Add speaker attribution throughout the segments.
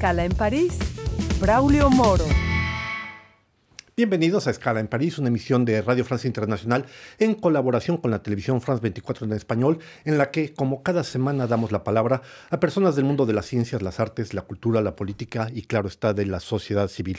Speaker 1: Escala en París, Braulio Moro.
Speaker 2: Bienvenidos a Escala en París, una emisión de Radio Francia Internacional en colaboración con la televisión France 24 en español, en la que, como cada semana, damos la palabra a personas del mundo de las ciencias, las artes, la cultura, la política y, claro está, de la sociedad civil.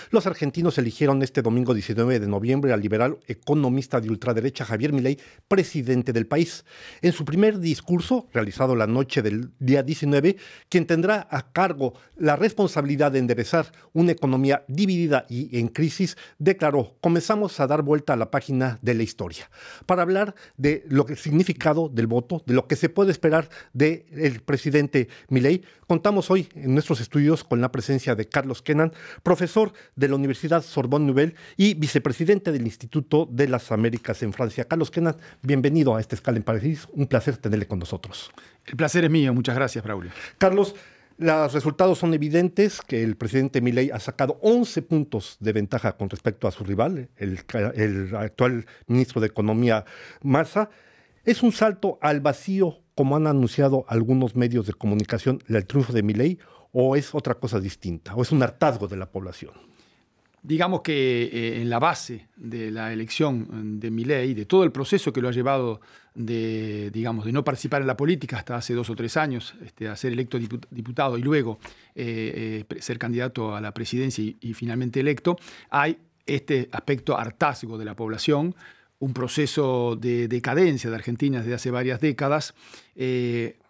Speaker 2: Los argentinos eligieron este domingo 19 de noviembre al liberal economista de ultraderecha Javier Milei, presidente del país. En su primer discurso, realizado la noche del día 19, quien tendrá a cargo la responsabilidad de enderezar una economía dividida y en crisis, declaró: comenzamos a dar vuelta a la página de la historia. Para hablar de lo que el significado del voto, de lo que se puede esperar del presidente Milei, contamos hoy en nuestros estudios con la presencia de Carlos Kennan, profesor de la Universidad Sorbonne Nouvelle y vicepresidente del Instituto de las Américas en Francia. Carlos Kennan, bienvenido a esta Escala en París. Un placer tenerle con nosotros.
Speaker 3: El placer es mío. Muchas gracias, Braulio.
Speaker 2: Carlos, los resultados son evidentes, que el presidente Milei ha sacado 11 puntos de ventaja con respecto a su rival, el actual ministro de Economía, Massa. ¿Es un salto al vacío, como han anunciado algunos medios de comunicación, el triunfo de Milei, o es otra cosa distinta, o es un hartazgo de la población?
Speaker 3: Digamos que en la base de la elección de Milei, de todo el proceso que lo ha llevado de no participar en la política hasta hace 2 o 3 años, a ser electo diputado y luego ser candidato a la presidencia y finalmente electo, hay este aspecto hartazgo de la población, un proceso de decadencia de Argentina desde hace varias décadas,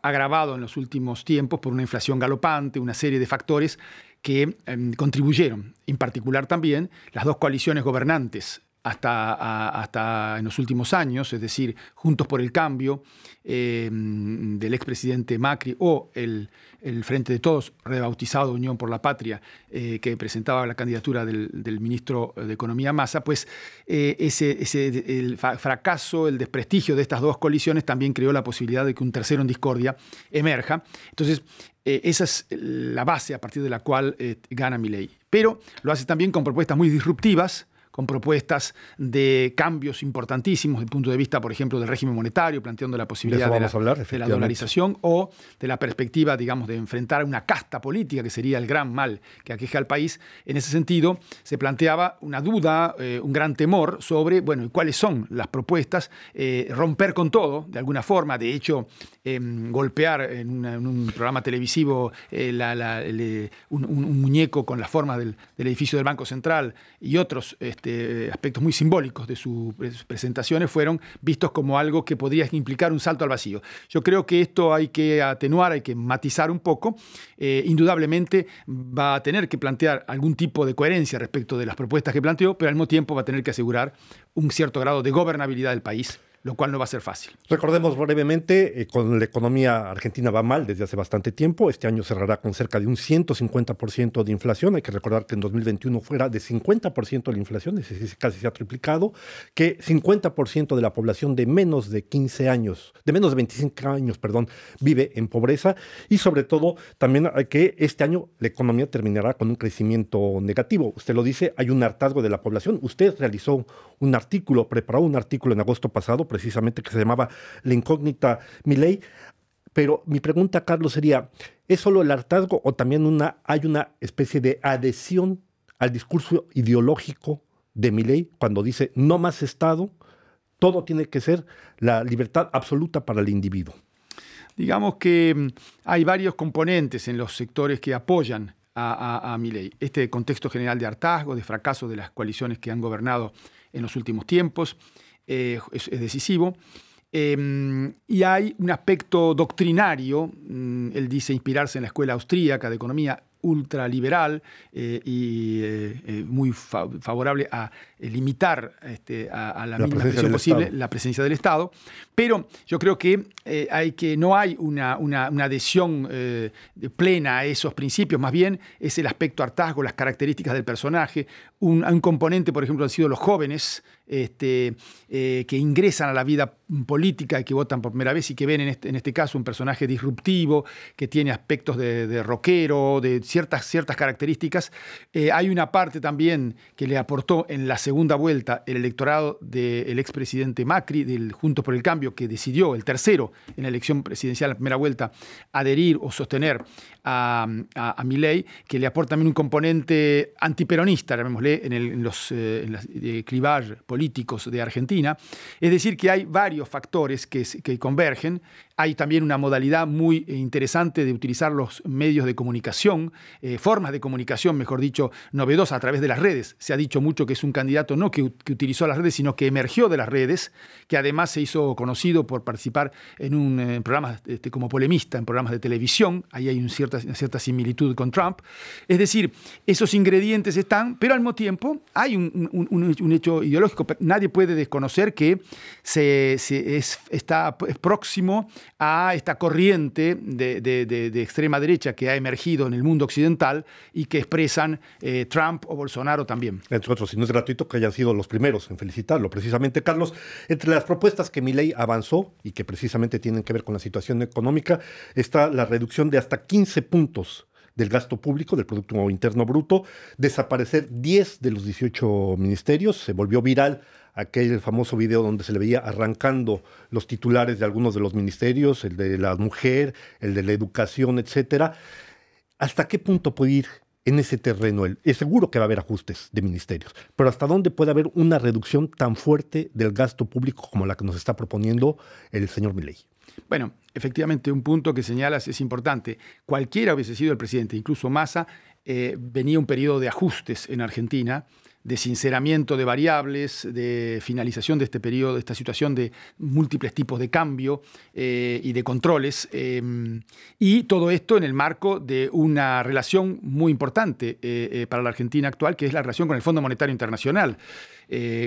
Speaker 3: agravado en los últimos tiempos por una inflación galopante, una serie de factores que contribuyeron, en particular también las dos coaliciones gobernantes hasta en los últimos años, es decir, Juntos por el Cambio del expresidente Macri o el Frente de Todos, rebautizado Unión por la Patria, que presentaba la candidatura del ministro de Economía Massa, pues el fracaso, el desprestigio de estas dos coaliciones también creó la posibilidad de que un tercero en discordia emerja. Entonces, esa es la base a partir de la cual gana Milei. Pero lo hace también con propuestas muy disruptivas, con propuestas de cambios importantísimos desde el punto de vista, por ejemplo, del régimen monetario, planteando la posibilidad de la dolarización o de la perspectiva, digamos, de enfrentar una casta política, que sería el gran mal que aqueja al país. En ese sentido, se planteaba una duda, un gran temor sobre, bueno, cuáles son las propuestas, romper con todo, de alguna forma. De hecho, golpear en un programa televisivo un muñeco con la forma del edificio del Banco Central y otros aspectos muy simbólicos de sus presentaciones fueron vistos como algo que podría implicar un salto al vacío. Yo creo que esto hay que atenuar, hay que matizar un poco. Indudablemente va a tener que plantear algún tipo de coherencia respecto de las propuestas que planteó, pero al mismo tiempo va a tener que asegurar un cierto grado de gobernabilidad del país, lo cual no va a ser fácil.
Speaker 2: Recordemos brevemente, con la economía argentina va mal desde hace bastante tiempo. Este año cerrará con cerca de un 150% de inflación. Hay que recordar que en 2021 fuera de 50% la inflación, es decir, casi se ha triplicado, que 50% de la población de menos de 15 años, de menos de 25 años, vive en pobreza, y sobre todo también que este año la economía terminará con un crecimiento negativo. Usted lo dice, hay un hartazgo de la población. Usted realizó un artículo, preparó un artículo en agosto pasado, precisamente, que se llamaba La incógnita Milei. Pero mi pregunta, Carlos, sería: ¿es solo el hartazgo o también hay una especie de adhesión al discurso ideológico de Milei cuando dice no más Estado, todo tiene que ser la libertad absoluta para el individuo?
Speaker 3: Digamos que hay varios componentes en los sectores que apoyan a Milei. Este contexto general de hartazgo, de fracaso de las coaliciones que han gobernado en los últimos tiempos, es decisivo. Y hay un aspecto doctrinario. Él dice inspirarse en la escuela austríaca de economía ultraliberal muy favorable a limitar a la mínima presión posible la presencia del Estado. Pero yo creo que no hay una adhesión plena a esos principios. Más bien es el aspecto hartazgo, las características del personaje. Un componente, por ejemplo, han sido los jóvenes que ingresan a la vida política y que votan por primera vez y que ven en este caso un personaje disruptivo, que tiene aspectos de rockero, de ciertas características. Hay una parte también que le aportó en la segunda vuelta el electorado del expresidente Macri, del Juntos por el Cambio, que decidió, el tercero en la elección presidencial, la primera vuelta, adherir o sostener a Milei, que le aporta también un componente antiperonista, llamémosle, en los clivages políticos de Argentina. Es decir, que hay varios factores que convergen. Hay también una modalidad muy interesante de utilizar los medios de comunicación, formas de comunicación, mejor dicho, novedosas a través de las redes. Se ha dicho mucho que es un candidato no que utilizó las redes, sino que emergió de las redes, que además se hizo conocido por participar en programas como polemista, en programas de televisión. Ahí hay una cierta similitud con Trump. Es decir, esos ingredientes están, pero al mismo tiempo hay un hecho ideológico. Nadie puede desconocer que es próximo a esta corriente de extrema derecha que ha emergido en el mundo occidental y que expresan Trump o Bolsonaro también.
Speaker 2: Entre otros, y no es gratuito que hayan sido los primeros en felicitarlo. Precisamente, Carlos, entre las propuestas que Milei avanzó y que precisamente tienen que ver con la situación económica, está la reducción de hasta 15 puntos del gasto público, del Producto Interno Bruto, desaparecer 10 de los 18 ministerios. Se volvió viral aquel famoso video donde se le veía arrancando los titulares de algunos de los ministerios, el de la mujer, el de la educación, etcétera. ¿Hasta qué punto puede ir en ese terreno? Es seguro que va a haber ajustes de ministerios, pero ¿hasta dónde puede haber una reducción tan fuerte del gasto público como la que nos está proponiendo el señor Milei?
Speaker 3: Bueno, efectivamente, un punto que señalas es importante. Cualquiera hubiese sido el presidente, incluso Massa, venía un periodo de ajustes en Argentina, de sinceramiento de variables, de finalización de este periodo, de esta situación de múltiples tipos de cambio y de controles, y todo esto en el marco de una relación muy importante para la Argentina actual, que es la relación con el Fondo Monetario Internacional,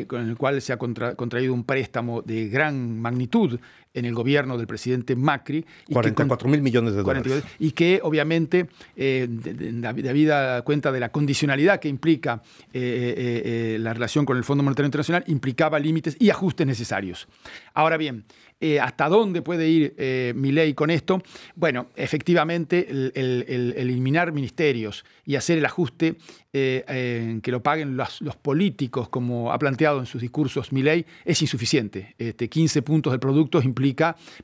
Speaker 3: con el cual se ha contraído un préstamo de gran magnitud en el gobierno del presidente Macri.
Speaker 2: 44.000 millones de dólares.
Speaker 3: Y que obviamente, debida cuenta de la condicionalidad que implica la relación con el Fondo Monetario Internacional, implicaba límites y ajustes necesarios. Ahora bien, ¿hasta dónde puede ir Milei con esto? Bueno, efectivamente, el eliminar ministerios y hacer el ajuste que lo paguen los políticos, como ha planteado en sus discursos Milei, es insuficiente. 15 puntos del producto implica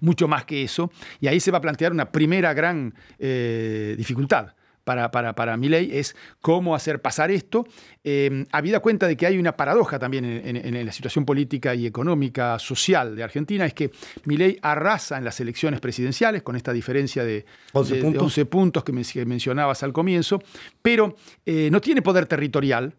Speaker 3: mucho más que eso, y ahí se va a plantear una primera gran dificultad para Milei, es cómo hacer pasar esto, habida cuenta de que hay una paradoja también en la situación política y económica, social de Argentina, es que Milei arrasa en las elecciones presidenciales, con esta diferencia de 11 puntos que mencionabas al comienzo, pero no tiene poder territorial.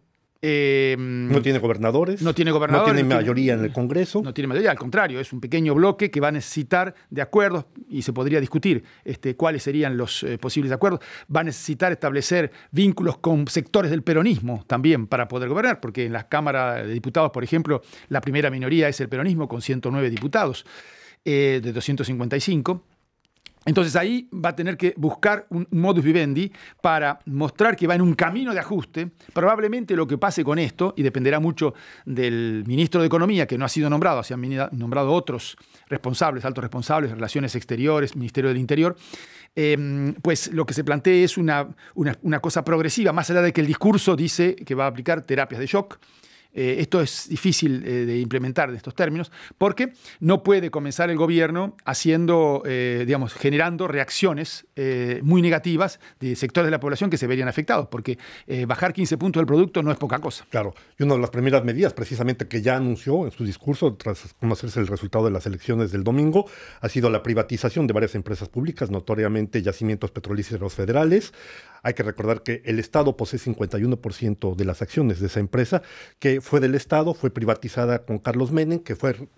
Speaker 2: No tiene gobernadores.
Speaker 3: No tiene gobernadores.
Speaker 2: No tiene mayoría en el Congreso.
Speaker 3: No tiene mayoría, al contrario, es un pequeño bloque que va a necesitar de acuerdos, y se podría discutir cuáles serían los posibles acuerdos. Va a necesitar establecer vínculos con sectores del peronismo también para poder gobernar, porque en la Cámara de Diputados, por ejemplo, la primera minoría es el peronismo, con 109 diputados de 255. Entonces ahí va a tener que buscar un modus vivendi para mostrar que va en un camino de ajuste. Probablemente lo que pase con esto, y dependerá mucho del ministro de Economía, que no ha sido nombrado, se han nombrado otros responsables, altos responsables, Relaciones Exteriores, Ministerio del Interior, pues lo que se plantea es una cosa progresiva, más allá de que el discurso dice que va a aplicar terapias de shock. Esto es difícil de implementar en estos términos, porque no puede comenzar el gobierno generando reacciones muy negativas de sectores de la población que se verían afectados, porque bajar 15 puntos del producto no es poca cosa.
Speaker 2: Claro, y una de las primeras medidas precisamente que ya anunció en su discurso tras conocerse el resultado de las elecciones del domingo ha sido la privatización de varias empresas públicas, notoriamente Yacimientos Petrolíferos Federales. Hay que recordar que el Estado posee 51% de las acciones de esa empresa, que fue del Estado, fue privatizada con Carlos Menem, que fue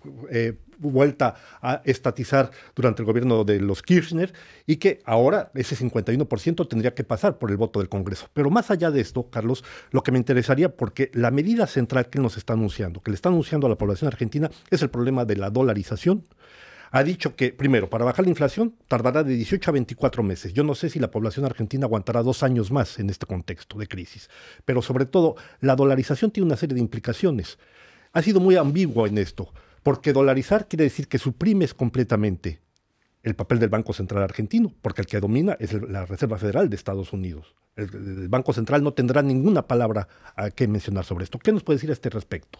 Speaker 2: vuelta a estatizar durante el gobierno de los Kirchner, y que ahora ese 51% tendría que pasar por el voto del Congreso. Pero más allá de esto, Carlos, lo que me interesaría, porque la medida central que él nos está anunciando, que le está anunciando a la población argentina, es el problema de la dolarización. Ha dicho que, primero, para bajar la inflación tardará de 18 a 24 meses. Yo no sé si la población argentina aguantará 2 años más en este contexto de crisis. Pero sobre todo, la dolarización tiene una serie de implicaciones. Ha sido muy ambiguo en esto, porque dolarizar quiere decir que suprimes completamente el papel del Banco Central argentino, porque el que domina es la Reserva Federal de Estados Unidos. El Banco Central no tendrá ninguna palabra a qué mencionar sobre esto. ¿Qué nos puede decir a este respecto?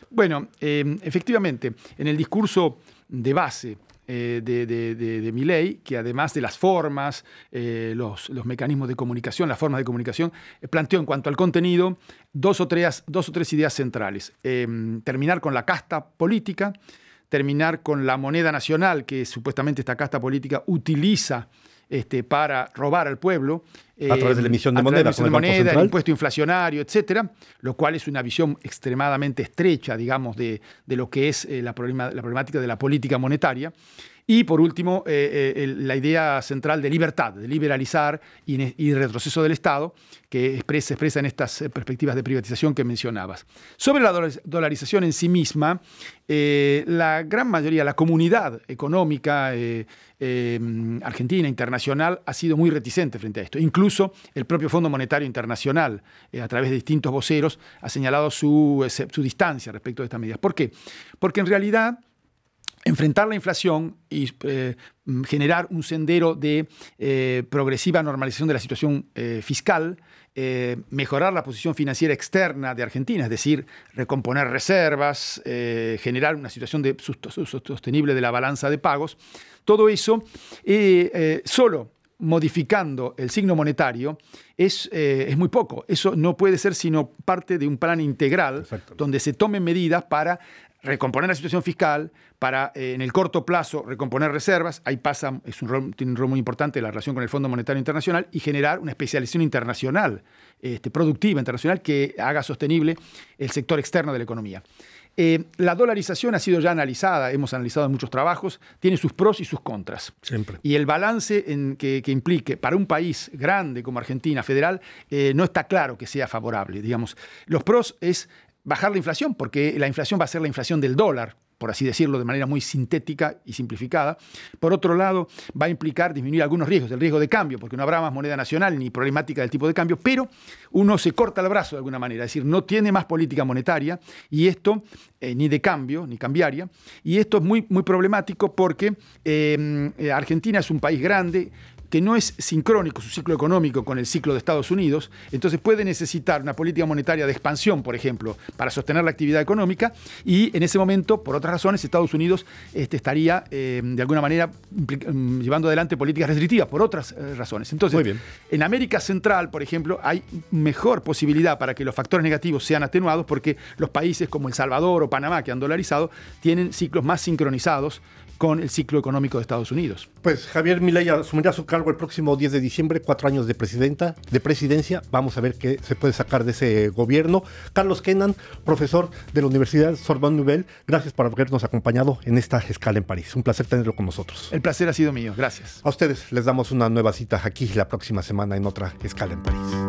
Speaker 3: Bueno, efectivamente, en el discurso de base de Milei, que además de las formas, los mecanismos de comunicación, las formas de comunicación, planteó en cuanto al contenido dos o tres ideas centrales. Terminar con la casta política, terminar con la moneda nacional que supuestamente esta casta política utiliza para robar al pueblo.
Speaker 2: A través de la emisión de moneda,
Speaker 3: con el Banco Central, el impuesto inflacionario, etcétera, lo cual es una visión extremadamente estrecha, digamos, de lo que es la problemática de la política monetaria. Y por último, la idea central de libertad, de liberalizar y retroceso del Estado, que se expresa en estas perspectivas de privatización que mencionabas. Sobre la dolarización en sí misma, la gran mayoría, la comunidad económica argentina, internacional, ha sido muy reticente frente a esto. Incluso el propio Fondo Monetario Internacional, a través de distintos voceros, ha señalado su distancia respecto de estas medidas. ¿Por qué? Porque en realidad enfrentar la inflación y generar un sendero de progresiva normalización de la situación fiscal, mejorar la posición financiera externa de Argentina, es decir, recomponer reservas, generar una situación sostenible de la balanza de pagos, todo eso solo modificando el signo monetario es muy poco. Eso no puede ser sino parte de un plan integral donde se tomen medidas para recomponer la situación fiscal, para en el corto plazo recomponer reservas, ahí pasa, tiene un rol muy importante la relación con el Fondo Monetario Internacional, y generar una especialización internacional, productiva internacional, que haga sostenible el sector externo de la economía. La dolarización ha sido ya analizada, hemos analizado en muchos trabajos, tiene sus pros y sus contras.
Speaker 2: Siempre.
Speaker 3: Y el balance que implique para un país grande como Argentina, federal, no está claro que sea favorable. Digamos, los pros es bajar la inflación, porque la inflación va a ser la inflación del dólar, por así decirlo, de manera muy sintética y simplificada. Por otro lado, va a implicar disminuir algunos riesgos, el riesgo de cambio, porque no habrá más moneda nacional ni problemática del tipo de cambio, pero uno se corta el brazo de alguna manera, es decir, no tiene más política monetaria, y esto, ni de cambio, ni cambiaria, y esto es muy, muy problemático porque Argentina es un país grande, que no es sincrónico su ciclo económico con el ciclo de Estados Unidos, entonces puede necesitar una política monetaria de expansión, por ejemplo, para sostener la actividad económica, y en ese momento, por otras razones, Estados Unidos estaría de alguna manera llevando adelante políticas restrictivas, por otras razones. Entonces, en América Central, por ejemplo, hay mejor posibilidad para que los factores negativos sean atenuados, porque los países como El Salvador o Panamá, que han dolarizado, tienen ciclos más sincronizados con el ciclo económico de Estados Unidos.
Speaker 2: Pues Javier Milei asumirá su cargo el próximo 10 de diciembre, 4 años de presidencia. Vamos a ver qué se puede sacar de ese gobierno. Carlos Kennan, profesor de la Universidad Sorbonne Nouvelle, gracias por habernos acompañado en esta escala en París. Un placer tenerlo con nosotros.
Speaker 3: El placer ha sido mío, gracias.
Speaker 2: A ustedes les damos una nueva cita aquí la próxima semana en otra escala en París.